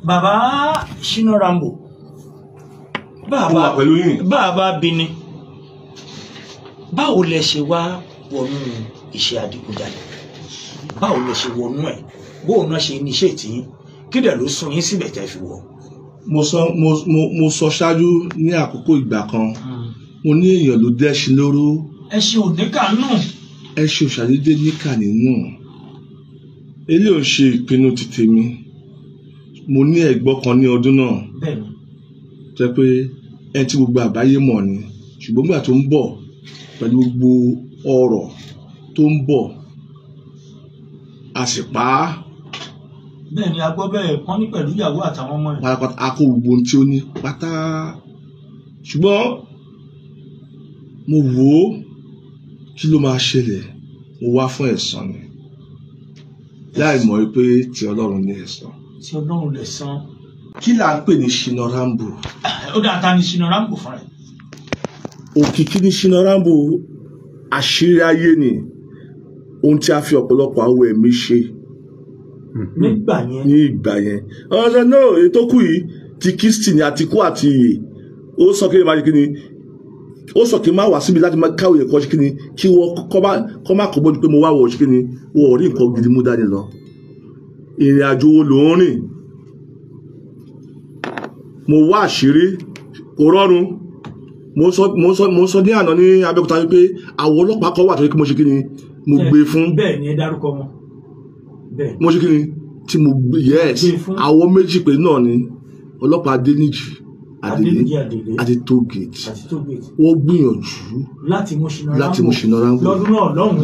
Bàbá Shina Rambo. Bàbá Bini. Báwo lẹ ṣe wá wọnú iṣẹ́ adigunjalè? Báwo lẹ ṣe wọnú ẹ̀? Bóun náà ṣe níṣẹ́ tí kí dẹ̀ ló sún yín síbẹ̀ tẹ́ fi wọ̀? Mo sọ ṣáájú ní àkókò ìgbà kan. Mo ní èèyàn ló dẹ́ṣin lóró. Ẹṣin ò níkà nù. Ẹṣin ò ṣàdédé níkà nínú. Eléyìí ò ṣe ìpinnu ti tèmi. Mo ní ẹ̀gbọ́n kan ní ọdún náà. Bẹ́ẹ̀ni. Jẹ́ pé ẹni tí gbogbo àgbáyé mọ̀ ni. Ṣùgbọ́n nígbà tó ń bọ̀ pẹ̀lú gbogbo ọ̀rọ̀ tó ń bọ̀ a sì pa á. Bẹ́ẹ̀ni a gbọ́ bẹ́ẹ̀ kán ní pẹ̀lú ìyàwó àtàwọn ọmọ rẹ̀. Pátápátá a kó gbogbo ohun tí ó ní pátá. Ṣùgbọ́n mo wò ó kí ló máa ṣẹlẹ̀, mo wá fún ẹ̀san ni. Láì mọ̀ wípé ti Ọlọ́run ní ẹ̀san. Ti Ọlọ́run lè san. Kí là ń pè ní Shina Rambo? Ó dáa ta ni Shina Rambo fún rẹ̀. Òkìkí ní Shina Rambo, àṣírí ayé ni ohun tí a fi ọ̀pọ̀lọpọ̀ àwọn ẹ̀mí ṣe. Nígbà yẹn. Ní ìgbà yẹn. Ọ̀sán náà ètò kù yìí ti Kristi ni àtikú àti ìyè. Ó sọ kí ni máa ṣe kí ni? Ó sọ kí n máa wá síbi láti máa káwé ẹ̀kọ́ ṣe kí ni kí wọ́n kọ́ máa kọ́ bọ́jú pé mo wá wọ̀ ṣe kí ni wọ́n ò rí nǹkan gidi mú dání lọ. Ìrìn àjò wo ló ń rìn? Mo wá àṣírí kò rọrùn. Mo sọ ní àná ní Abẹ́òkúta wípé àwọn ọlọ́pàá kan wà tó yẹ kí mo ṣe kí ni mo gbé fún. Bẹ́ẹ̀ ni ẹ dárúkọ wọn. Bẹ́ẹ̀. Mo ṣe kí ni tí mo gbé yes àwọn méjì pé náà ni ọlọ́pàá Adéníjì àti tógèètì wọ́n gbìyànjú láti mú Shina Rambo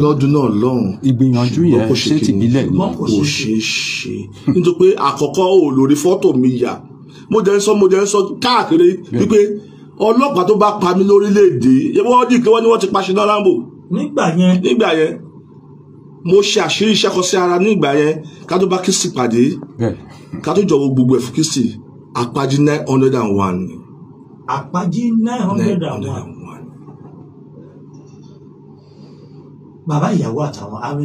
lọ́dún náà lọ́hùn. Ìgbìyànjú yẹn ṣé ti bílẹ̀ ni kò ṣeé ṣe nítorí pé àkọ́kọ́ ò lórí fọ́tò mi yà mo jẹ́ ń sọ káàkiri wípé ọlọ́pàá tó bá pa mí lórílẹ̀‐èdè wọ́n dì kí wọ́n ní wọ́n ti pa Shina Rambo. Nígbà yẹn mo ṣe àṣírí iṣẹ́ kan sí ara nígbà yẹn ká tó bá Kristi pàdé ká tó jọ̀wọ́ gbogbo ẹ̀ fún Kristi. Àpájí 901. Àpájí 901. Bàbá ìyàwó àtàwọn ọmọ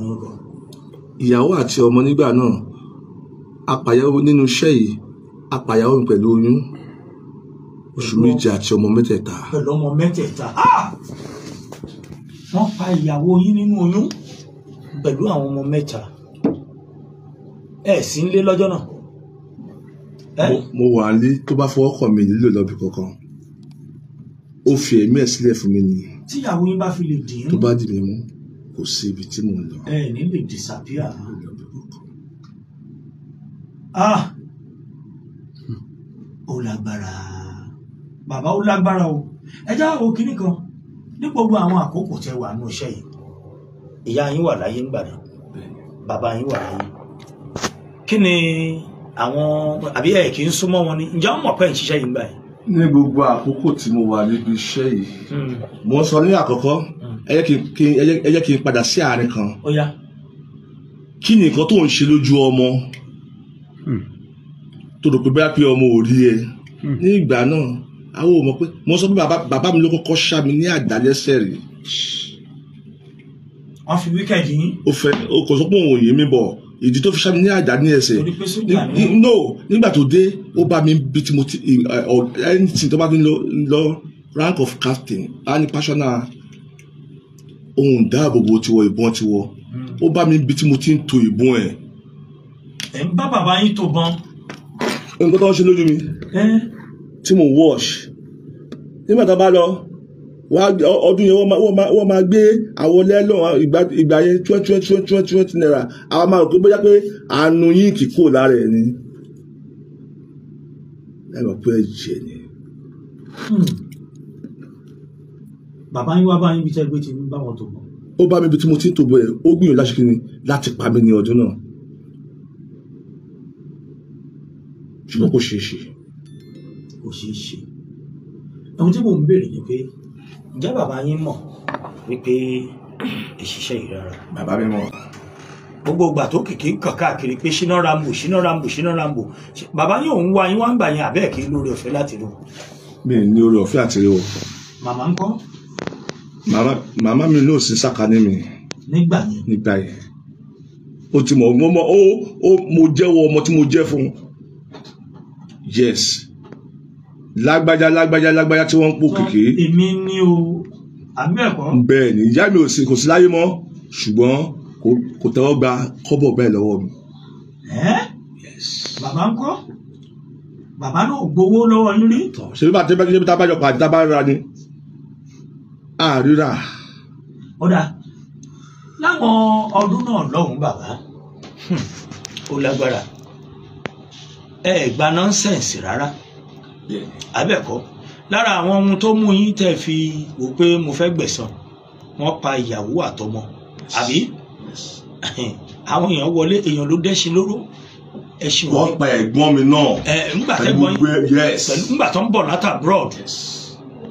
yín gan. Ìyàwó àti ọmọ nígbà náà apàyàwó nínú iṣẹ́ yìí apàyàwó pẹ̀lú oyún oṣù 7 àti ọmọ 3. Pẹ̀lú ọmọ 3. Wọ́n pa ìyàwó yín nínú oyún pẹ̀lú àwọn ọmọ 3. Ẹ sì ń lé lọ́jọ́ náà. Mo wà ní tó bá fọwọ́ kàn mí nílò lọ́bì kankan ó fi ẹ̀mí ẹ̀ sílẹ̀ fún mi ni. Tí ìyàwó yín bá fi lè dín. Tó bá dì mí mú kò sí ibi tí mò ń lọ. Ẹ ní lè disappear. Ó lágbára bàbá, ó lágbára o. Ẹ já o kìíní kan ní gbogbo àwọn àkókò tẹ́ wà nínú iṣẹ́ yìí. Ìyá yín wà láyé ńgbà náà, bàbá yín wà láyé. Kí ni àwọn àbí ẹ kì í súnmọ́ wọn ni ǹjẹ́ wọ́n mọ̀ pé ń ṣiṣẹ́ yìí gbà yìí. Ní gbogbo àkókò tí mo wà níbi iṣẹ́ yìí mo sọ ní àkọ́kọ́ ẹ jẹ́ kí n padà sí àárín kan. Ó yá. Kí ni nǹkan tó ń ṣe lójú ọmọ tó rò pé bá pé ọmọ ò rí ẹ ní ìgbà náà àwọn ò mọ̀ pé mo sọ pé bàbá mi ló kọ́kọ́ ṣá mi ní àdálẹ́sẹ̀ rí. Wọ́n fi wíkẹ̀dì yín. Ó kò sọ pé òun ò yé mi bọ̀ ìdí tó fi ṣá mi ní àdá ní ẹsẹ̀ nígbà tó dé ó bá mi bí tí mo ti anything tó bá mi lọ rank of captain á ní personal ohun dáàbòbò tiwọ ìbọn tiwọ ó bá mi bí tí mo ti ń to ìbọn ẹ̀. Ẹ̀ ń bá bàbá yín tó bọn. Nǹkan tó ń ṣe lójú mi tí mo wash nígbà tó bá lọ ọdún yẹn wọ́n máa gbé àwọn lẹ́lọ́ ìgbà yẹn 20 naira àwọn máa rò pé bóyá pé àánú yín kì í kúrò lára ẹ̀ ni ẹ̀rọ pé ẹ̀jẹ̀ ni. Bàbá yín wá bá yín bí tẹ́ gbé ti ń bá wọn tó bọ̀. Ó bá mi bí tí mo ti ń tó bọ̀ ẹ̀ ó gbìyànjú láti kí ni láti pa mí ní ọdún náà ṣùgbọ́n kò ṣeé ṣe. Kò ṣeé ṣe. Ohun tí mò ń béèrè ni pé ǹjẹ́ bàbá yín mọ̀ wípé ìṣiṣẹ́ yìí rárá? Bàbá mi mọ̀. Gbogbo ìgbà tó kìkì kàn káàkiri pé Shina Rambo bàbá yín òun wá yín wá ń gbà yín àbẹ́ẹ̀ kí lórí ọ̀fẹ́ láti rí o. Mi ní orí ọ̀fẹ́ àti rí o. Màmá ń kọ́? Màmá mi ló sì sàkání mi. nígbà yẹn ó ti mọ̀ mo jẹ́wọ́ ọmọ tí mo jẹ́ fún yes lágbájá tí wọ́n ń pò kìkì. èmi ni o àbí ẹ̀kọ́. bẹ́ẹ̀ ni ìyá mi kò sí láyé mọ́ ṣùgbọ́n kò tẹ́wọ́ gba kọ́bọ̀ bẹ́ẹ̀ lọ́wọ́ mi. bàbá ń kọ́ bàbá náà gbowó lọ́wọ́ yín rí. ṣé bí tá a bá jọ pàdé tá a bá ríra ni àríra. ọ̀dà láwọn ọdún náà lọ́hùn bàbá ó lágbára ẹ gba nọ́nsẹ̀nsì rárá abẹ́ẹ̀kọ́ lára àwọn ohun tó mú yín tẹ́ fi wò pé mo fẹ́ gbẹ̀san wọ́n pa ìyàwó àtọmọ àbí àwọn èèyàn wọlé èèyàn ló dẹ́ṣin lóró ẹṣin wọ́n pa ẹ̀gbọ́n mi náà nígbà tẹ́gbọ́n yín pẹ̀lú nígbà tó ń bọ̀ láti abroad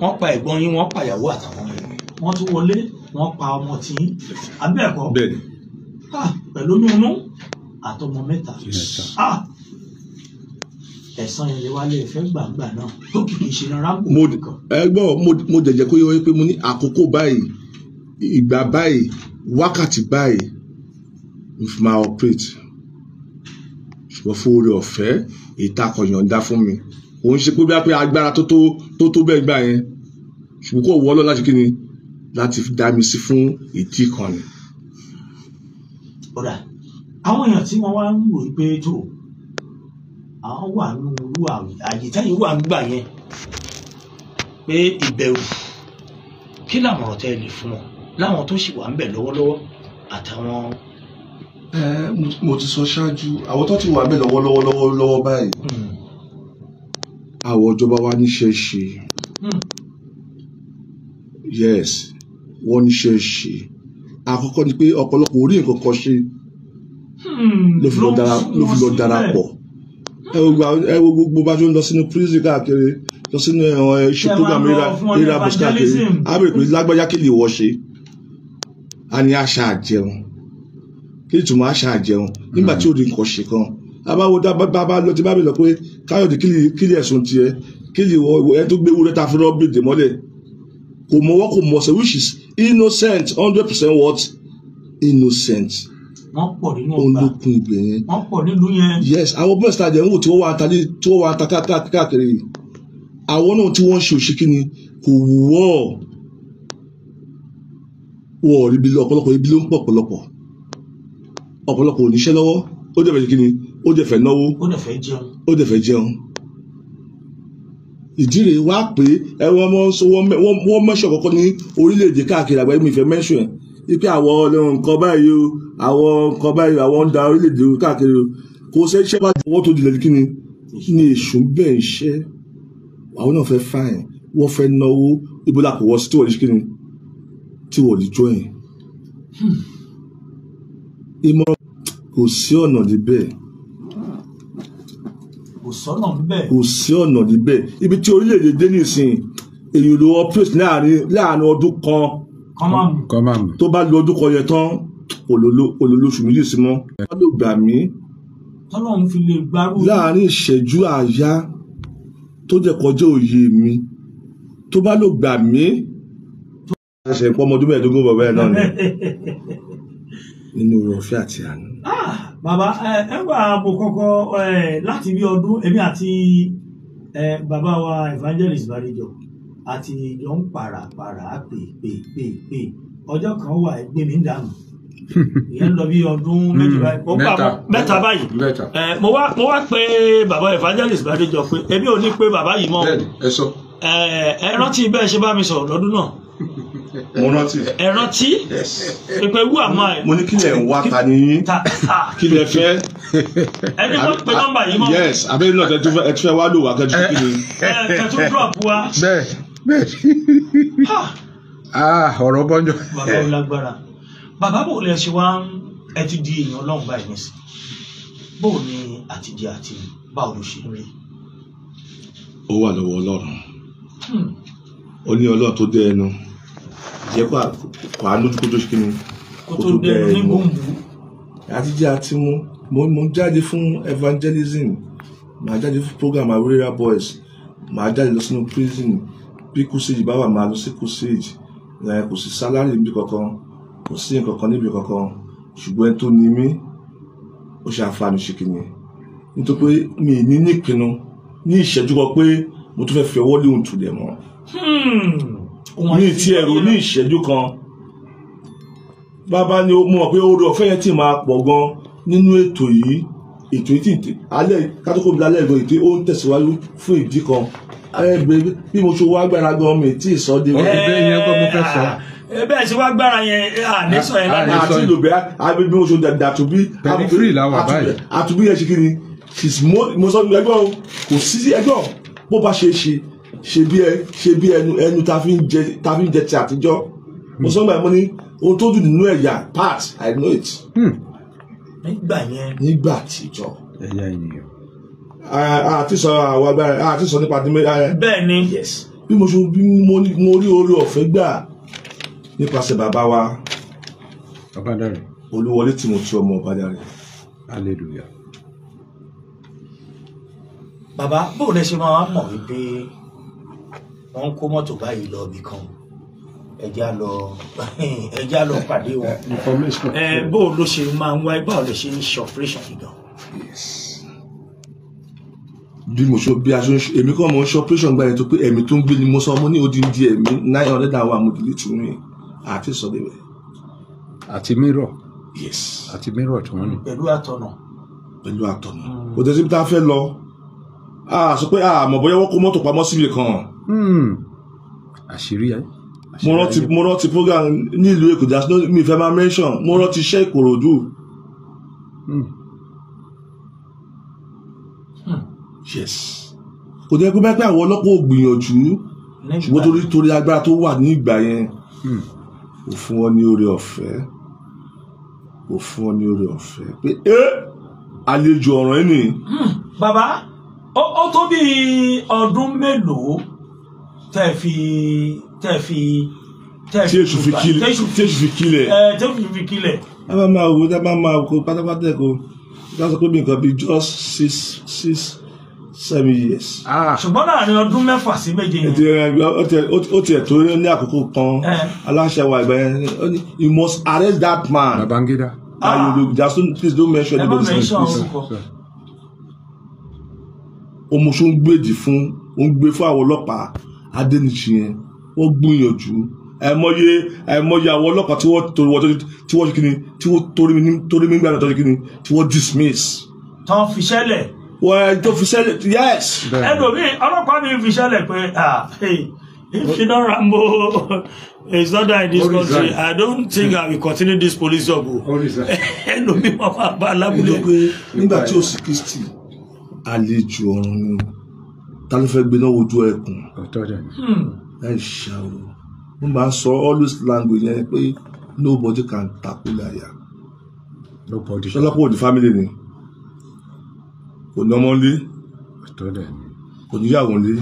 wọ́n pa ẹ̀gbọ́n yín wọ́n pa ìyàwó àtàwọn wọ́n tún wọlé wọ́n pa ọmọ tí abẹ́ẹ̀kọ́ pẹ̀lú oyún àtọmọ mẹ́ta ẹ̀sán yẹn lè wálé ìfẹ́ gbàgbà náà tó kìkì ṣe náà ráńpù. mo jẹ̀jẹ̀ kó yẹ pé mo ní àkókò báyìí ìgbà báyìí wákàtí báyìí mo fi máa operate ṣùgbọ́n fún oore ọ̀fẹ́ ìtakọ̀yọ̀ǹda fún mi òun ṣe pé bí a pé agbára tó bẹ́ẹ̀ gbà yẹn ṣùgbọ́n kò wọ́ lọ láti kí ni láti dá mi sí fún ìdí kan ni. ọ̀dà àwọn èèyàn tí wọ́n wá ń rò pé tó àwọn wà nínú irú àyè táyì wà nígbà yẹn pé ìbẹ̀rù kí làmọ̀ràn tẹ́ lè fún wọn láwọn tó sì wà ń bẹ̀ lọ́wọ́lọ́wọ́ àtàwọn. mo ti sọ ṣáájú àwọn tó ti wà ń bẹ̀ lọ́wọ́lọ́wọ́ báyìí àwọn ìjọba wa níṣẹ́ ṣe yes wọ́n níṣẹ́ ṣe àkọ́kọ́ ni pé ọ̀pọ̀lọpọ̀ orí nǹkan kan ṣe ló fi lọ darapọ̀ ẹ wo gbogbo bá tó ń lọ sínú prison káàkiri lọ sínú iṣẹ́ program era bus káàkiri á bèrè pé lágbájá kí lè wọ́ ṣe a ní àṣà àjẹun kí lè túmọ̀ àṣà àjẹun nígbà tí ò rí nǹkan ṣe kan àbáwo bá lọ ti bá mi lọ pé Káyọ̀dé kí lè ẹ̀sùn tiẹ̀ kí lè wọ ẹ tó gbé wúrẹ́ ta fi rọ́ bèdè mọ́lẹ̀ kò mọwọ́ kò mọ̀ọ́sẹ̀ which is innocent 100% what innocent. wọ́n pọ̀ nínú ọgbà olókun ibẹ̀ yẹn. wọ́n pọ̀ nílùú yẹn. yes àwọn bọ́ọ̀sì tàjà ń wò tí wọ́n wá ta káàkiri àwọn náà tí wọ́n ń ṣe òṣèkí ni kò wọ́ rí ibi ọ̀pọ̀lọpọ̀ ibi ló ń pọ̀ ọ̀pọ̀lọpọ̀ oníṣẹ́ lọ́wọ́ ó dẹ̀ fẹ́ kí ni ó dẹ̀ fẹ́ náwó ó dẹ̀ fẹ́ jẹun ìdí rẹ̀ wá pé wọ́n mẹ́sọ̀ kọ́kọ́ ní orílẹ̀-èdè káàkiri àgbáyé mi fẹ́ mẹ́sọ̀ ẹ̀ wípé àwọn nǹkan báyìí àwọn ń da orílẹ̀-èdè káàkiri kò sẹ́ iṣẹ́ bá wọ́n tó dilẹ̀ kí ni ní èṣù bẹ́ẹ̀ iṣẹ́ àwọn náà fẹ́ fáìn wọ́n fẹ́ náwó ibo la kò wọ́ sí tí wọ́n lè kí ni tí wọ́n lè jọ ẹ̀ ìmọ̀ kò sí ọ̀nà níbẹ̀ kò sí ọ̀nà níbẹ̀ ibi tí orílẹ̀-èdè dé nìsín èyí ló operate láàrin ọdún kan tó bá lo ọdún kan yẹn tán olólóṣù méjì sí mọ́ wọ́n ló gbà mí láàrin ìṣẹ́jú àáyá tó jẹ́ kọjá òye mi tó bá ló gbà mí ẹsẹ̀ ìpọ́ ọmọdún mẹ́ẹ̀ẹ́dógún bàbá ẹ̀ náà ni nínú ọ̀fẹ́ àti àná. Bàbá ẹ wà mo kọ́kọ́ láti bí ọdún èmi àti bàbá wa Evangelist Barijo àti ìjọ ń pàràpàrà pè ọjọ́ kan wà ẹgbẹ́ mi ń dànù ìyẹn lọ bí ọdún mẹ́ta báyìí mo wá pé bàbá Evangelist Barijo pé èmi ò ní pé bàbá yìí mọ́ ẹ rántí bẹ́ẹ̀ ṣe bá mi sọ̀rọ̀ lọ́dún náà. Mo rántí. Ẹ rántí? Pé wú àmọ́ ẹ̀. Mo ní kí lẹ̀ ń wá ta ni yín. Kí lẹ̀ fẹ́. Ẹni wọ́n pe nọ́mbà yìí mọ́. Yes, abẹ́rẹ́ náà tẹ́tí fẹ́ wá lò wá kẹ́tù kí ni. Kẹ́tù drop wa. Bẹ́ẹ̀. Ọ̀rọ̀ bọ́njọ́. Bàbá ò lágbára. Bàbá bò lẹ ṣe wá ẹ ti di èèyàn Ọlọ́run báyìí nísìn. Bó ni àtijọ́ àti báwo ló ṣe rí? Ó wà lọ́wọ́ Ọlọ́run. Ó ní Ọlọ́run tó dé ẹnu jẹ́ kó àánú kó tó ṣe kí ni kó tó dé ẹnu àti jẹ́ àti mo jáde fún evangelism màá jáde fún program Awurera Boys màá jáde lọ sínú prison bí kùsèjì bá wà máa lọ sí kùsèjì kò sí sálárì níbi kankan kò sí nǹkan kan níbi kankan ṣùgbọ́n ẹni tó ní mí ó ṣe àǹfààní ṣe kìíní nítorí pé mi ní nípinnu ní ìṣẹ́jú kan pé mo tún fẹ́ fi ọwọ́ léhùn tù dẹ̀ mọ́ ní ti ẹ̀rọ ní ìṣẹ́jú kan bàbá ni mo mọ̀ pé oore ọ̀fẹ́ yẹn ti máa pọ̀ gan nínú ètò yìí tí alẹ́ kátókò mi lálẹ́ ìgbọ̀n ètò ó ń tẹ̀síwájú fún ìdí kan bí mo ṣe wá gbára gan mi tí ì sọ dé wọ́n. bẹ́ẹ̀ yẹn kọ́ mo fẹ́ sọ. bẹ́ẹ̀ ṣe wá gbára yẹn àníṣọ yẹn lára. àti ìlò bẹ́ẹ̀ bí mo ṣe dàtúbí. pẹ̀lú free làwọn àbáyé. àtúbí yẹn ṣe kí ni mo sọ ẹgbẹ́ o kò sí ẹgbẹ́ o bó bá ṣe bí ẹnu ta fi ń jẹ ti àtijọ́ mo sọ gbà mo ní ohun tó dùn nínú ẹ̀yà part I know it. nígbà àtijọ́. ẹ̀yà ènìyàn. àti sọ àwọn agbára àti sọ nípa bẹ́ẹ̀ ni bí mo rí oore ọ̀fẹ́ gbà nípasẹ̀ bàbá wa Ọbádáre Olúwọlé Timothy ọmọ Ọbádáre. hallelujah. bàbá bóun lẹ ṣe máa mọ̀ wípé wọ́n ń kó mọ́tò báyìí lọ ibì kan ẹjá lọ pàdé wọn bóun ló ṣe máa ń wáyé báwo lè ṣe ń ṣe operation yìí gan. bí mo ṣe bí a ṣe èmi kọ́ mo ń ṣe operation gbà yẹn tó pé ẹ̀mí tó ń gbé ni mo sọ mo ní odindi ẹ̀mí 900 àwọn amúdílé tún ní àti sọ débẹ̀. àti mirror. yes. àti mirror tí wọ́n ní. pẹ̀lú àtọ̀nà. kò tẹ́ síbi tá a fẹ́ lọ sọ pé àmọ́ bóyá wọ́n kó mọ́tò pamọ́ síbi kan. àṣírí ẹ. mo rántí program nílùú Èkó mi fẹ́ máa mention mo rántí iṣẹ́ Ìkòròdú. yes kò jẹ́ pé bẹ́ẹ̀ pé àwọn ọlọ́pàá ò gbìyànjú ṣùgbọ́n torí agbára tó wà ní ìgbà yẹn kò fún wọn ní oore ọ̀fẹ́ pé àlejò ọ̀ràn ẹ̀ nìyí. bàbá ó tó bí ọdún mélòó tẹ́ fi tí èṣù fi kílẹ̀. a bá máa wo pátápátá ẹ̀kọ́ ká sọ pé bí nǹkan bíi just 6-7 years. ṣùgbọ́n láàrin ọdún 6 sí 7 yẹn. ó tiẹ̀ tó ní àkókò kan aláṣẹ wa ìgbà yẹn you must arrest that man. Babangida. Please don't mention anybody's name. Omoṣo ń gbèdì fún àwọn ọlọ́pàá Adéníṣì yẹn wọ́n gbìyànjú àìmọye àwọn ọlọ́pàá tí wọ́n torí mi gbàgbọ́ torí kíni tí wọ́n dismiss. tán fi ṣẹlẹ̀. wọ́n tó fi ṣẹlẹ̀ yes. ẹlòmíì ọlọ́pàá mi fi ṣẹlẹ̀ pé if you don Rambo it's not that in this country I don't think I will continue this police job o. ẹlòmíì wọn máa bá alábùlé. nígbà tí ó sì Kristi àlejò ọ̀run ni ta ló fẹ́ gbé náà wojú ẹkùn ẹ ṣá o mo máa ń sọ always language yẹn pé nobody can tackle láyà ṣọlọ́pọ̀ òdì family ni kò ní ọmọ nlé kò ní yàwó nlé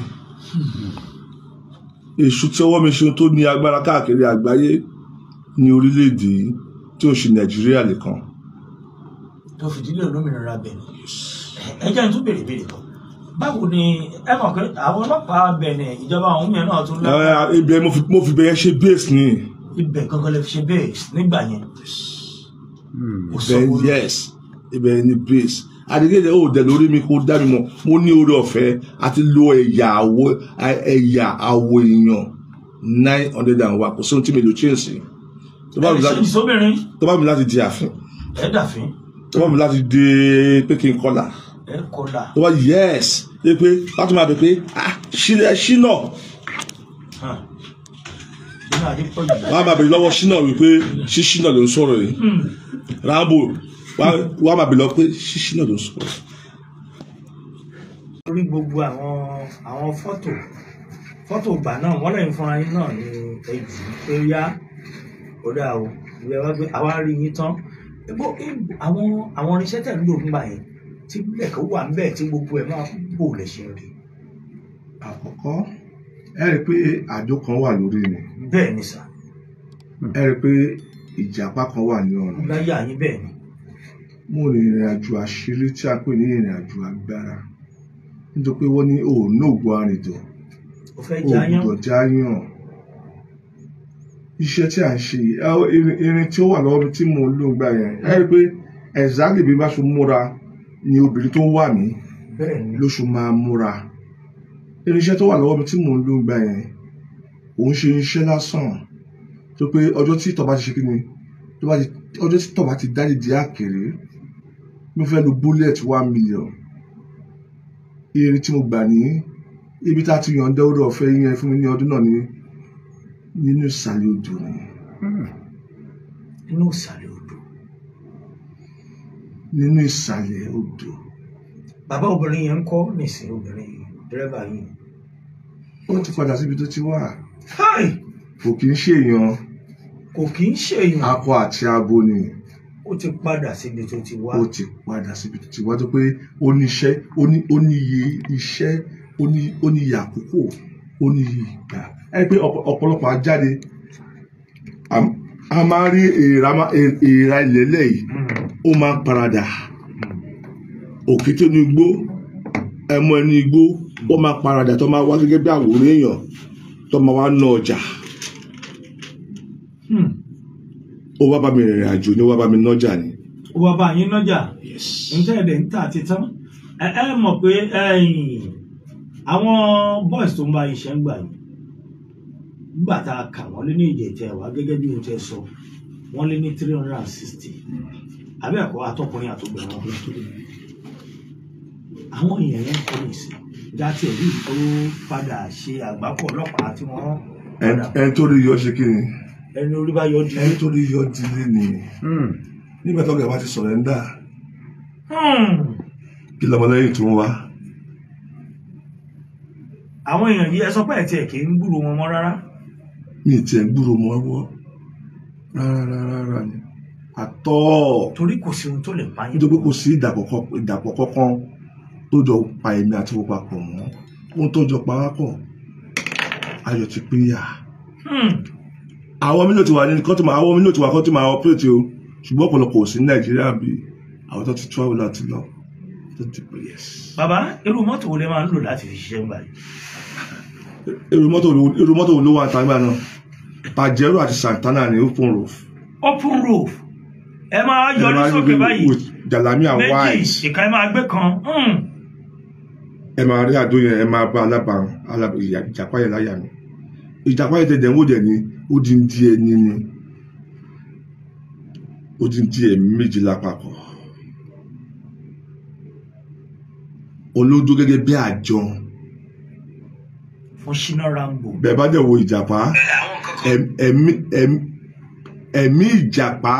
èṣù tí ọwọ́ mi ṣe tó ní agbára káàkiri àgbáyé ní orílẹ̀-èdè yìí tí ó ṣe Nàìjíríà nìkan. tó fìdílé olómìnira Benin ẹ jẹ́ n tún béèrè kan báwo ni ẹ mọ̀ pé àwọn ọlọ́pàá Benin ìjọba àwọn mìíràn náà tún lára. ibẹ̀ mo fi bẹ̀yẹn ṣe base ni. ibẹ̀ gangan lè fi ṣe base nígbà yẹn. yes ibẹ̀ ni base adigunle ó dẹ̀ lórí mi kó dá mi mọ̀ mo ní oore ọ̀fẹ́ àti lo ẹ̀yà àwọ̀ èèyàn 901 kò sóhun tí mi lò chíǹsì. tó bá mi láti di ààfin. ẹ dàfin. tó bá mi láti di pé kí n kọlà. ẹ kọlà. tó bá yes ẹ pé láti máa bẹ pé ṣínà. wọ́n á máa bẹ̀rẹ̀ lọ́wọ́ ṣínà wípé ṣínà ló ń sọ̀rọ̀ yìí. Rambo wọ́n á máa bẹ̀rẹ̀ lọ pé ṣínà ló ń sọ̀rọ̀. lórí gbogbo àwọn fọ́tò ìgbà náà wọ́n lẹ́yìn fúnra yín náà ní ẹ̀jù pé yá ọ̀dà o ìwé wa gbé àwa rí yín tán àwọn irinṣẹ́ tẹ̀ ń lò nígbà yẹn tí ẹ̀kọ́ wà ń bẹ̀ tí gbogbo ẹ̀ máa bò lè ṣe rí. àkọ́kọ́ ẹ rí i pé àdó kan wà lórí mi. bẹ́ẹ̀ ni sà. ẹ rí i pé ìjàpá kan wà ní ọ̀nà. láyé àyín bẹ́ẹ̀ ni. mo rìn ìrìn àjò àṣírí tí a pè ní ìrìn àjò agbára nítorí pé wọ́n ní òun ògùn àrìndọ̀ ògùdọ̀ jáyàn iṣẹ́ tí à ń ṣe irin tí ó wà lọ́wọ́ mi tí mò ń lò gbà yẹn ẹ rí i pé exactly bí bá ṣe múra ni obìnrin tó wà mí lóṣù máa múra irinṣẹ́ tó wà lọ́wọ́ mi tí mò ń lò gbà yẹn òun ṣe iṣẹ́ lásán tó pé ọjọ́ tí ìtọ̀ bá ti ṣe kí ni ọjọ́ tí ìtọ̀ bá ti dájú di àkèrè mo fẹ́ lo bullet 1 million irin tí mo gbà ní ibi tá a ti yàn dẹ́wọ́dọ̀ ọ̀fẹ́ yẹn fún mi ní ọdún náà nínú ìsàlẹ̀ odò ni. Nínú ìsàlẹ̀ odò. Nínú ìsàlẹ̀ odò. Bàbá obìnrin yẹn ń kọ́ nìsín obìnrin dírẹ́bà yìí. Ó ti padà síbi tó ti wà. Kò kì í ṣèyàn. Kò kì í ṣèyàn. Akọ àti abo ni. Ó ti padà síbi tó ti wá. Ó ti padà síbi tó ti wá tó pé ó ní iṣẹ́ ó ní iye iṣẹ́ ó ní iye àkókò ó ní iye ìgbà. Ẹ pé ọ̀pọ̀lọpọ̀ ajáde a máa rí èèrà ilẹ̀lẹ̀ yìí ó máa ń paradà òkété ní igbó ẹmọ ẹni igbó ó máa paradà tó máa wá gẹ́gẹ́ bí àwòrán èèyàn tó máa wá ná ọjà ó wá bá mi rìnrìn àjò ní ó wá bá mi nájà ni. Ó wá bá yín nájà níta ẹ̀dẹ̀ níta àti tán ẹ mọ̀ pé àwọn boys tó ń bá iṣẹ́ ń gbà yìí nígbà tá a kà wọ́n lé ní ìjẹ̀tẹ̀ wá gẹ́gẹ́ bí mo tẹ́ sọ wọ́n lé ní 360 abẹ́ẹ̀kọ́ atọ́kùnrin àtọ́gbẹ̀rún ọdún tó lè àwọn èèyàn yẹn kọ́ ní ìsìn jáde ẹ̀rí tó padà ṣe àgbákò ọlọ́pàá tí wọ́n padà. ẹni tó rí yọ ṣe kí ni. ẹni orí bá yọ dílé. ẹni tó rí yọ dílé ni nígbà tó ọ̀gá bá ti sọ̀rẹ́ńdà kí lọ́mọlẹ́yìn tó ń wá. àwọn èèyàn yìí ẹ sọ pé ẹ̀ tiẹ̀ kì í gbúrò wọn mọ́ rárá. mi ì tiẹ̀ gbúrò mọ́ wọ́ rárá ni àtọ́. torí kò sí ohun tó lè pa yín. nítorí kò sí ìdàpọ̀ kankan tó jọ pa èmi àti wọ́n papọ̀ mọ́ ohun tó jọ pa wá pọ̀ ayọ̀ ti pínyà. àwọn mílíọ̀nù ti wà ní kọ́ tó máa àwọn mílíọ̀nù ti wà kọ́ tó máa ọ̀pẹ́rẹ́tì o ṣùgbọ́n ọ̀pọ̀lọpọ̀ sí nàìjíríà bí àwọn tó ti travel láti lọ tó ti pè yẹs. bàbá irú mọ́tò wo lè máa ń lò láti fi ṣiṣẹ́ ńgbà yìí. irú mọ́tò wo ló wà tàgbà náà Pajero àti Santana ní open roof. open roof ẹ máa yọrí sókè báyìí Jalami and white méjì ìka ẹ máa gbé kan. ẹ máa rí àdó yẹn ẹ máa bá alábàárùn ìjàpá yẹn láyà mi ìjàpá yẹn tẹ̀dẹ̀ ń wò dẹ̀ ní ó di ń di ẹni ni ó di ń di ẹ̀mí méjì lápapọ̀ olódó gẹ́gẹ́ bí àjọ fún Shina Rambo. bẹ́ẹ̀ bá dẹ̀ wo ìjàpá ẹ̀mí ìjàpá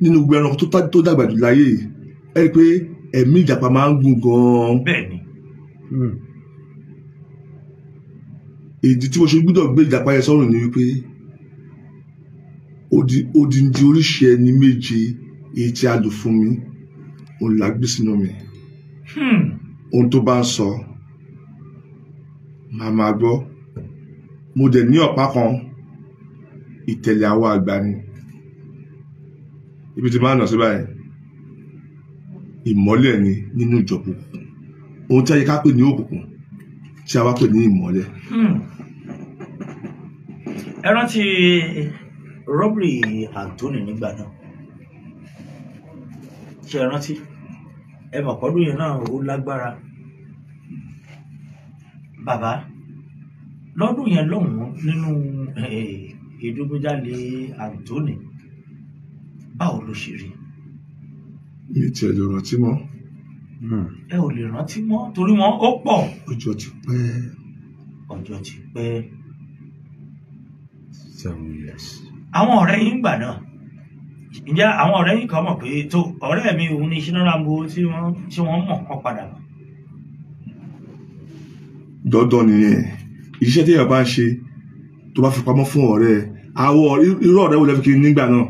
nínú gbogbo ẹranko tó dàgbà jù láyé ẹ rí i pé ẹ̀mí ìjàpá máa ń gùn gan-an. bẹ́ẹ̀ni. ìdí tí mo ṣe gbọ́dọ̀ gbé ìjàpá yẹn sọ́rùn ni wípé odindi oríṣi ẹni méje èyí tí a lò fún mi òun là gbé sínú mi. ohun tó bá ń sọ màá máa gbọ́ mo dẹ̀ ní ọ̀pá kan ìtẹ̀lé àwọn àgbà ni ibi tí máa nà sí báyìí ìmọ́lẹ̀ ni nínú ìjọba ohun tí a yẹ ká pè ní òkùnkùn tí a wá pè ní ìmọ́lẹ̀. ẹ rántí robbery Anthony nígbà náà ṣe ẹ rántí ẹ mọ̀ pọ́dún yẹn náà ó lágbára bàbá lọ́dún yẹn lọ́hùn-ún nínú ìdógójálè Anthony báwo ló ṣe rí. mi tiẹ̀ lè rántí mọ́. ẹ ò lè rántí mọ́ torí wọn ó pọ̀. ọjọ́ ti pẹ́. ọjọ́ ti pẹ́. 7 years. àwọn ọ̀rẹ́ yín gbà náà ǹjẹ́ àwọn ọ̀rẹ́ yín kan mọ̀ pé tó ọ̀rẹ́ mi òun ní Shina Rambo tí wọ́n mọ̀ kọ́ padà bọ̀. dandan nìyẹn iṣẹ́ tí èèyàn bá ń ṣe tó bá fi pamọ́ fún ọ̀rẹ́ àwọn irú ọ̀rẹ́ wo lẹ fi kiri nígbà náà.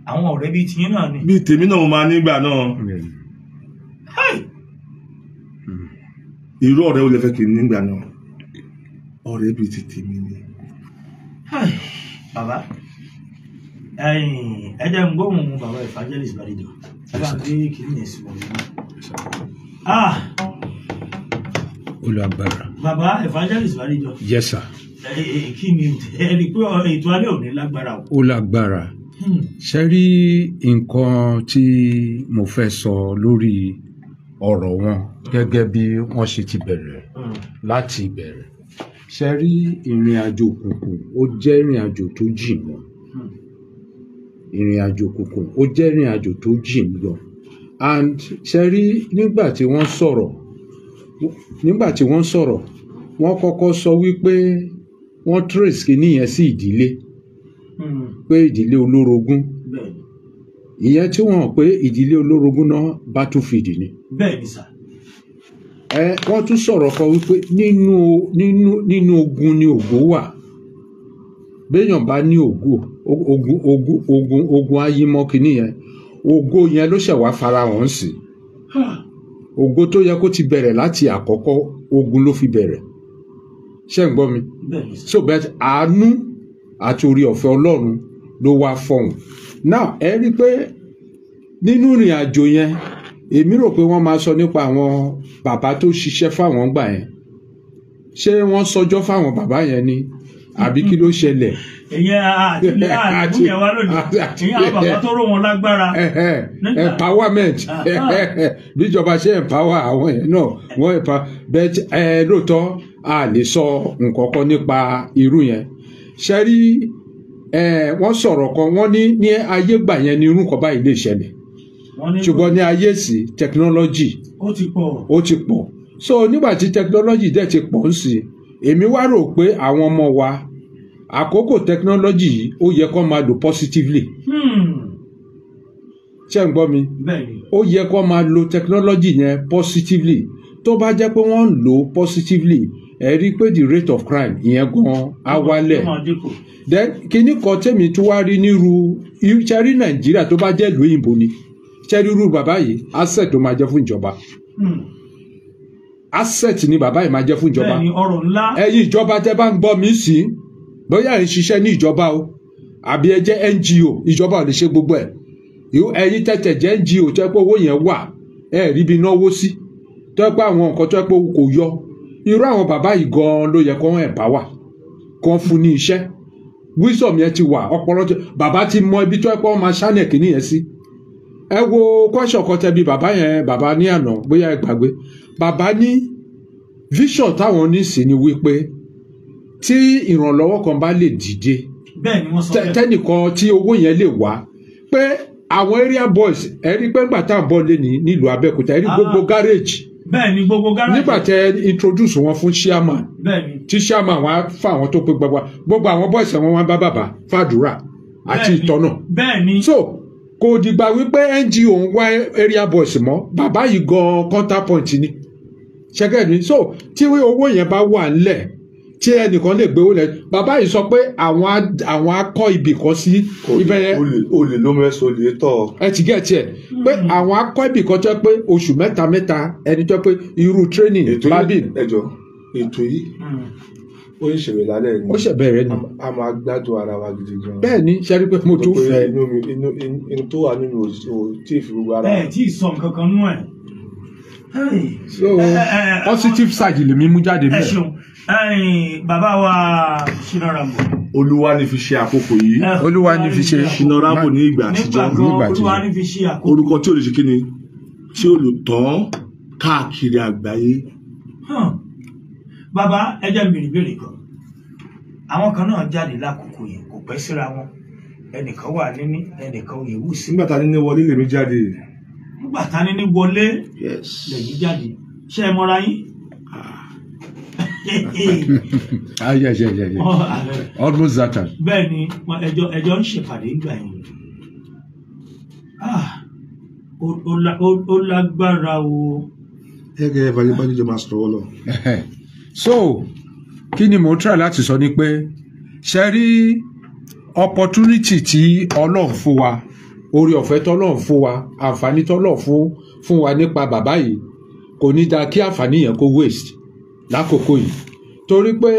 àwọn ọ̀rẹ́ bíi tiyín náà ni. bíi tèmi náà mo máa nígbà náà. irú ọ̀rẹ́ wo lẹ fẹ́ kiri nígbà náà ọ̀rẹ́ bíi ti tèmi ni. bàbá ẹ jẹ́ ń gbóhùn bàbá Evangelist Barido ẹ bá gbé kìíní yẹn sí wọlé náà. Olùagbára. bàbá Evangelist Barido. Yes sir. kí ni ẹni pé ètò alẹ́ òní lágbára o. Ó lágbára. Ṣé rí nǹkan tí mo fẹ́ sọ lórí ọ̀rọ̀ wọn gẹ́gẹ́ bí wọ́n ṣe ti bẹ̀rẹ̀ láti ìbẹ̀rẹ̀. Ṣé rí ìrìn àjò òkùnkùn ó jẹ́ ìrìn àjò tó jìn lọ. Ìrìn àjò òkùnkùn ó jẹ́ ìrìn àjò tó jìn lọ. And ṣé rí nígbà tí wọ́n sọ̀rọ̀ wọ́n kọ́kọ́ sọ wípé wọ́n trace kìíní yẹn sí ìdílé pé ìdílé olórogún ìyẹn tí wọ́n pé ìdílé olórogún náà battlefield ni. Bẹ́ẹ̀ni sà. Wọ́n tún sọ̀rọ̀ kan wípé nínú ogun ni ògo wà. Béèyàn bá ní ogun ayímọ́ kìíní yẹn ògo yẹn ló ṣẹ̀ wá farahàn sí. Ògo tó yẹ kó ti bẹ̀rẹ̀ láti àkọ́kọ́ ogun ló fi bẹ̀rẹ̀. Ṣé ń gbọ́ mi? So bẹ́ẹ̀ àánú àti orí ọ̀fẹ́ Ọlọ́run ló wá fọ̀hún. Now ẹ rí i pé nínú ìrìn àjò yẹn èmi rò pé wọ́n máa sọ nípa àwọn bàbá tó ṣiṣẹ́ fáwọn gbà yẹn. Ṣé wọ́n sọjọ́ fáwọn bàbá yẹn ni àbí kí ló ṣẹlẹ̀? Ìyẹn àtìlẹ́yìn wa lónìí ìyẹn àwọn bàbá tó ró wọn lágbára. Empowerment bíjọba ṣe empower àwọn yẹn náà wọ́n bẹ́ẹ̀ lóòótọ́ a lè sọ nǹkan kan nípa irú yẹn. Ṣé rí wọ́n sọ̀rọ̀ kan wọ́n ní ayé gbà yẹn ní irú kan báyìí lè ṣẹlẹ̀ ṣùgbọ́n ní ayé sí technology ó ti pọ̀ so nígbà tí technology dẹ̀ ti pọ̀ ń sí èmi wá rò pé àwọn ọmọ wa àkókò technology yìí ó yẹ kó máa lò positively. Ṣé ń gbọ́ mi? Ó yẹ kó máa lo technology yẹn positively tó bá jẹ́ pé wọ́n ń lò positively ẹ rí i pé the rate of crime ìyẹn gan-an á wálẹ̀. Then kíní kan tèmi tún wá rí nírú ṣẹ́rí Nàìjíríà tó bá jẹ́ ìlú òyìnbó ni ṣẹ́rí irú bàbá yìí asset tó máa jẹ́ fún ìjọba. Asset ni bàbá yìí máa jẹ́ fún ìjọba. Ẹ̀yin ìjọba tẹ́ bá ń gbọ́ mi sí bóyá ẹ̀ ń ṣiṣẹ́ ní ìjọba o àbí ẹ jẹ́ NGO ìjọba ò lè ṣe gbogbo ẹ̀. Ẹ̀yin tẹ̀tẹ̀ jẹ́ NGO tó ẹ pé owó yẹn wà ẹ̀ rí bí náwó sí tó ẹ pé àwọn nǹkan tó ẹ pé kò yọ irú àwọn bàbá yìí gan-an ló yẹ kó wọ́n empower kó fún ní iṣẹ́ wisdom yẹn ti wà ọpọlọ bàbá ti mọ ibi tó ẹ pé wọ́n máa ṣánẹ̀ kìíní yẹn sí. Ẹ wo kọ́ṣọ̀ kan tẹ̀bi bàbá yẹn bàbá ní àná bóyá ẹ gbàgbé bàbá ní vision táwọn ní sí ni wípé tí ìrànlọ́wọ́ kan bá lè dìde tẹ́nìkan tí owó yẹn lè wá pé àwọn area boys ẹ rí pé ńgbà tá à ń bọ̀ lé nílùú Abẹ́òkúta ẹ rí gbogbo garage bẹ́ẹ̀ni gbogbo garage nígbà tẹ introduce wọn fún chairman tí chairman wá fún àwọn tó pé gbogbo àwọn boys wọn wá bá bàbá fàdúrà àti ìtọ́nà so kò dìgbà wípé NGO ń wá area boys mọ́ bàbá yìí gan counterpoint ni ṣẹ́gẹ́ ni so tí owó yẹn bá wà ńlẹ̀ tí ẹnìkan lè gbé wọlé bàbá yìí sọ pé àwọn akọ ibì kan sí ibẹ̀ yẹn olè ló mẹ́sàn olè tọ̀ ẹ ti gẹ̀ tiẹ̀ pé àwọn akọ ibì kan tó pé oṣù mẹ́ta ẹni tó pé irú training babin. ètò yìí ó ń ṣèwé lálẹ́ ni ó ṣe bẹ̀rẹ̀ ni a máa gbádùn ara wa gidi gan. bẹ́ẹ̀ ni ṣe rí pé mo tún fẹ́. inú tó wà nínú tí ì fi gbogbo ara. ẹ tí ì sọ nǹkan kan nú ẹ. so positive side lèmi mú jáde bẹ́ẹ̀. ẹ ṣeun bàbá wa Shina Rambo. Olúwa ní fi ṣe àkókò yìí. Olúwa ní fi ṣe Shina Rambo ní ìgbà àtijọ́. Olúwa ní fi ṣe àkókò. Orúkọ tí ò lè ṣe kí ni tí ó lò tán káàkiri àgbáyé. Bàbá ẹ jẹ́ mi ìbéèrè kan àwọn kan náà jáde lákòókò yẹn kò pẹ́ síra wọn ẹnìkan wà níní ẹnìkan ò yẹ̀wù sí. nígbà tá a ní wọlé lèmi jáde. nígbà tá a ní wọlé lèmi jáde ṣé ẹ mọra yín. Yes. Almost that time. Bẹ́ẹ̀ ni ẹjọ́ ń ṣèpàdé ìgbà yẹn. Ó lágbára o. Gẹ́gẹ́ ìbájú jẹ́ máa sọ̀rọ̀ lọ. So kí ni mo ń try láti sọ ni pé ṣe rí opportunity tí Ọlọ́run fún wa orí ọ̀fẹ́ tọ́lọ́run fún wa àǹfààní tọ́lọ́run fún wa nípa bàbá yìí kò ní dáa kí àǹfààní yẹn kó waste lákòókò yìí torí pé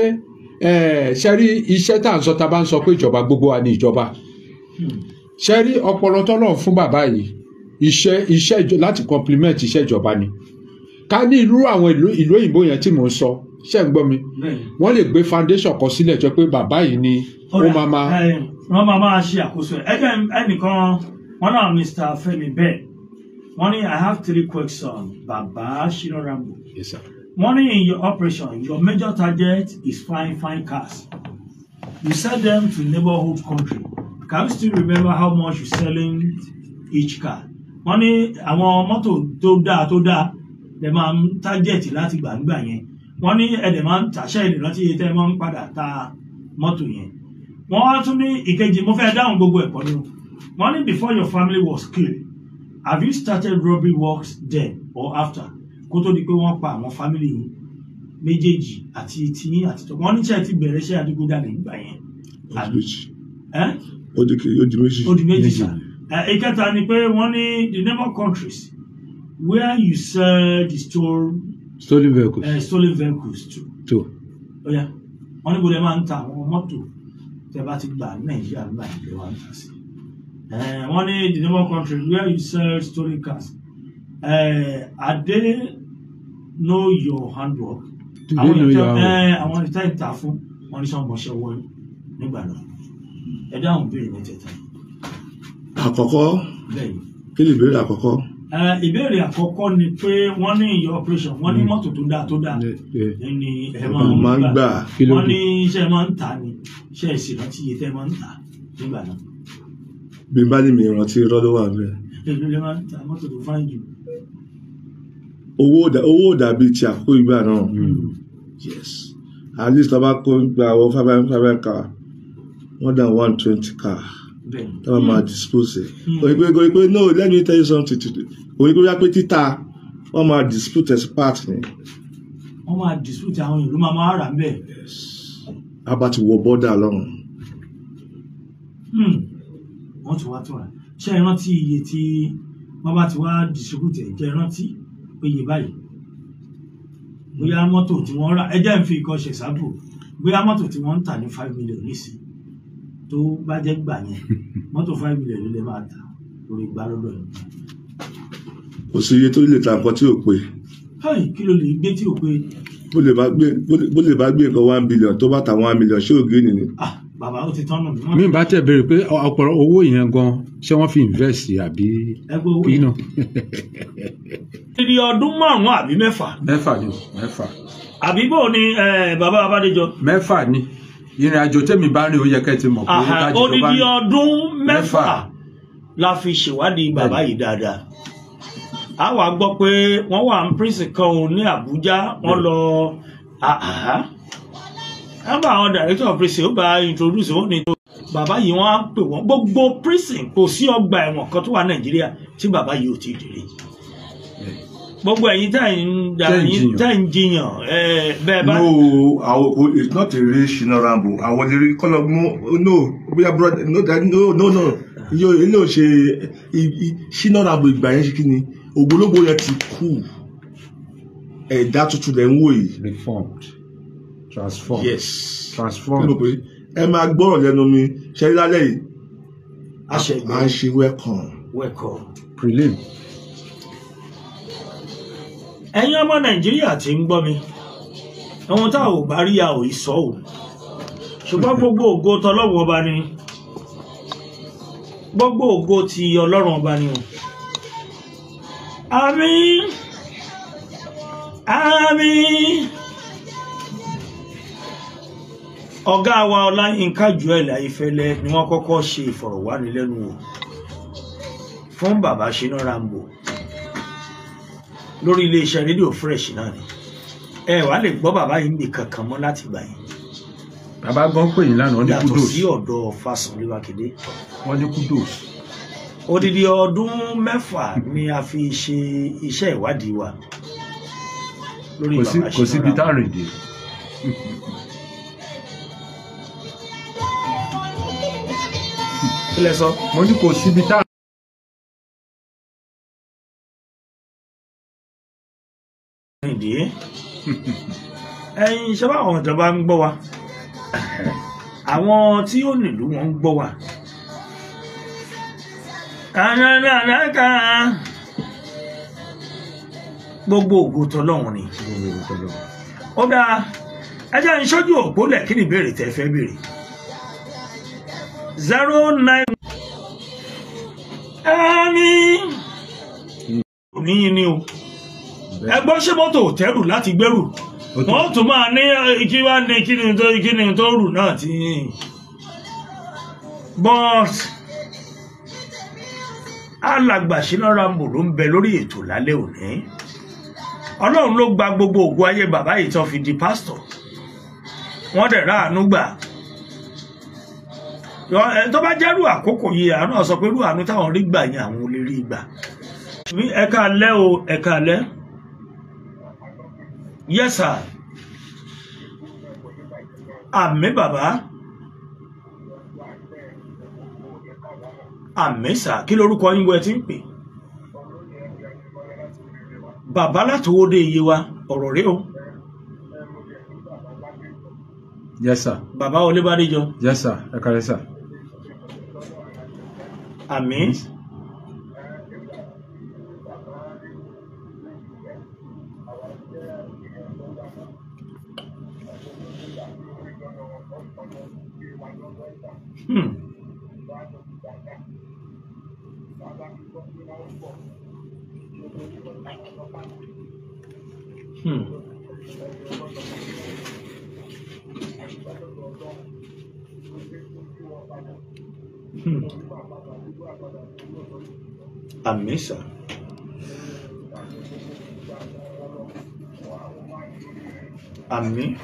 ṣe rí iṣẹ́ tá à ń sọ tá a bá ń sọ pé ìjọba gbogbo wa ní ìjọba ṣe rí ọpọlọ tọ́lọ́run fún bàbá yìí iṣẹ́ láti complement iṣẹ́ ìjọba ni ká ní irú àwọn ìlú òyìnbó yẹn tí mò ń sọ ṣé ń gbọ́ mi wọ́n lè gbé foundation kan sílẹ̀ jọ pé bàbá yìí ni ó máa máa ṣe àkóso ẹ̀ ẹnìkan wọn náà Mr. Femi bẹ́ẹ̀ wọ́n ní I have 3 questions Baba Shina Rambo. Yes, sir. Wọ́n ní in your operation your major target is fine cars. You sell them to neighborhood country. Can you still remember how much you selling each car? Wọ́n ní àwọn mọ́tò tó dáa lè máa ń target láti gbàgbà yẹn. Wọ́n ní ẹ̀dẹ̀ máa ń tàṣẹ́ ìrántí iye tẹ́ máa ń padà ta mọ́tò yẹn. Wọ́n wá tún ní ìkejì mo fẹ́ dáhùn gbogbo ẹ̀kọ́ ni. Wọ́n ní before your family was killed, have you started robbery works then or after? Kó tó di pé wọ́n pa àwọn family yìí méjèèjì àti tiyín àti tọ́. Wọ́n ní tí ẹ ti bẹ̀rẹ̀ iṣẹ́ adigunjalè nígbà yẹn. Ó di méjì sá. Ìkẹta ni pé wọ́n ní the neighbor countries where you sell the stolen vehicles to. Oya wọ́n ní gbọ́dọ̀ máa ń ta àwọn mọ́tò tẹ́ bá ti gbà ní Nàìjíríà nígbà yẹn wọ́n ń ta sí. Wọ́n ní the neighbor countries where you sell stolen cars. Are they know your handwork? Àwọn ìta ìta fún wọn ní sọ́nbọ̀ṣẹ́ wọ́n nígbà náà. Ẹ dáhùn béèrè mẹ́tẹ̀ẹ̀ta. Àkọ́kọ́ kí ni ìbéèrè àkọ́kọ́? Ìbéèrè àkọ́kọ́ ni pé wọ́n ní ìyọ operation wọ́n ní mọ́tò tó dáa ní ẹ máa ń gbà wọ́n ní iṣẹ́ máa ń tà ní iṣẹ́ ìsìnrántí iye tẹ́ máa ń tà nígbà náà. Bí n bá ní mi ìrántí irọ́ ló wà bẹ́ẹ̀. Èlò lè máa ń ta mọ́tò tó fáìn jù. Owó dàbí ti àkókò ìgbà náà. Yes. At least ọba kó gba àwọn 500 car more than 120 car. Táwọn máa dispose ẹ̀. Òyìnbó pé no let me tell you something today. Òyìnbó yá pé títà wọ́n máa dispute as part ni. Wọ́n máa dispute àwọn ìlú máa rà bẹ́ẹ̀. A bá ti wọ bọ́dà lọ́rùn. Wọ́n ti wá tó rà. Ṣé ẹ rántí iye tí wọ́n bá ti wá distribute ẹ̀ jẹ́ rántí pé iye báyìí? Bóyá mọ́tò tí wọ́n rà ẹjẹ́ ń fi ikọ̀ ṣe sábò bóyá mọ́tò tí wọ́n ń tà ní 5 million nísìn tó bá jẹ́ gbà yẹn mọ́tò 5 million ló lè máa tà lórí ìgbà lọ́dọ̀ yẹn. Kò sí iye tó lè ta nǹkan tí ò pé. Kí ló lè gbé tí ò pé? Bó lè bá gbé nǹkan 1 billion tó bá ta 1 million ṣé ò gé nìyí? Bàbá ó ti tán nù. Mi bá tẹ̀ béèrè pé ọ̀pọ̀ owó yẹn gan ṣé wọ́n fi invest àbí pinnu. Ìdí ọdún 5 àbí 6. 6 ni 6. Àbí bò ni bàbá Abádéjọ. 6 ni ìrìn àjò tèmi bá rìn ó yẹ kẹ́ ti mọ̀ pé ó dájú tó bá rìn. Odidi ọdún 6 la fi ṣèwádìí bàbá yìí dáadáa. A wá gbọ́ pé wọ́n wà ní prison kan ní Àbújá wọ́n lọ ẹgbẹ́ àwọn director of prison ó bá introduce ó ní tó bàbá yìí wọ́n á pè wọ́n gbogbo prison kò sí ọgbà ẹ̀wọ̀n kan tó wà Nàìjíríà tí bàbá yìí ò tí ì délé gbogbo ẹ̀yin tẹ́ ń jiyàn bẹ́ẹ̀ bá. No, it's not a real Shina Rambo àwọn lè rí kọ́lọ̀ no bóyá brother no yóò ilé ò ṣe Shina Rambo ìgbà yẹn ṣe kí ni ògbólógbò yẹn ti kú ẹ̀dá tuntun lẹ̀ ń wò yìí. Reformed. Transformed. Yes. Transformed. Ẹ máa gbọ́rọ̀ lẹ́nu mi ṣe rí lálẹ́ yìí. À ń ṣe welcome. Prelim. Ẹ̀yin ọmọ Nàìjíríà tí ń gbọ́ mi ohun tá ò bá rí a ò sọ ò ṣùgbọ́n gbogbo ògo tọlọ́run ọba ni gbogbo ògo ti Ọlọ́run ọba ni o. Àmín àmín. Ọ̀gá wa Ọláyínká Joel Ayéfẹ́lẹ́ ni wọ́n kọ́kọ́ ṣe ìfọ̀rọ̀wánilẹ́nuwò fún bàbá Shina Rambo lórí iléeṣẹ́ rédíò Fresh náà ni ẹ wá lè gbọ́ bàbá yìí níbi kankan mọ́ láti gbà yín. Bàbá gan pè yín lánàá ní kudos. Yàtọ̀ sí ọ̀dọ̀ Fásánlé Mákindé. Wọ́n ní kudos. Odidi ọdún 6 ni a fi ṣe iṣẹ́ ìwádìí wa lórí bàbá Shina Rambo. Kò síbi tá a rìn dé. Kí lẹ sọ? Mo ní kò síbi tá a rìn dé. Ẹ̀yin ṣe bá àwọn ìjọba ń gbọ́ wa àwọn tí ó nílùú wọn ń gbọ́ wa. Gbogbo ògo tọlọ́run ni ó dáa ẹjẹ́ ń ṣojú òpó lẹ̀ kí ni ìbéèrè tẹ́ fẹ́ béèrè 09 ní ní o ẹgbọ́n ṣé mọ́tò tẹ́rù láti gbẹ́rù wọ́n tún máa ní kí wá ní kí ni tó rù náà ti but alàgbà Ṣínà Rambo ló ń bẹ lórí ètò lálẹ́ òní Ọlọ́run ló gba gbogbo ògo ayé bàbá yìí tó fi di pásítọ̀ wọ́n dẹ̀ ráàánú gbà tó bá jẹ́rù àkókò yìí àánú sọ pé rú àánú táwọn rí gbà yẹn àwọn olè rí gbà ẹ káalẹ́ o ẹ káalẹ́ yes sir àmín bàbá àmín sà kí lorúkọ yín wọ ẹ ti ń pè bàbá látòwó dé iye wa ọ̀rọ̀ rí o. yes sir. bàbá Olébádéjọ. yes sir ẹ káalẹ́ sà. àmín. Àmín sà. Àmín.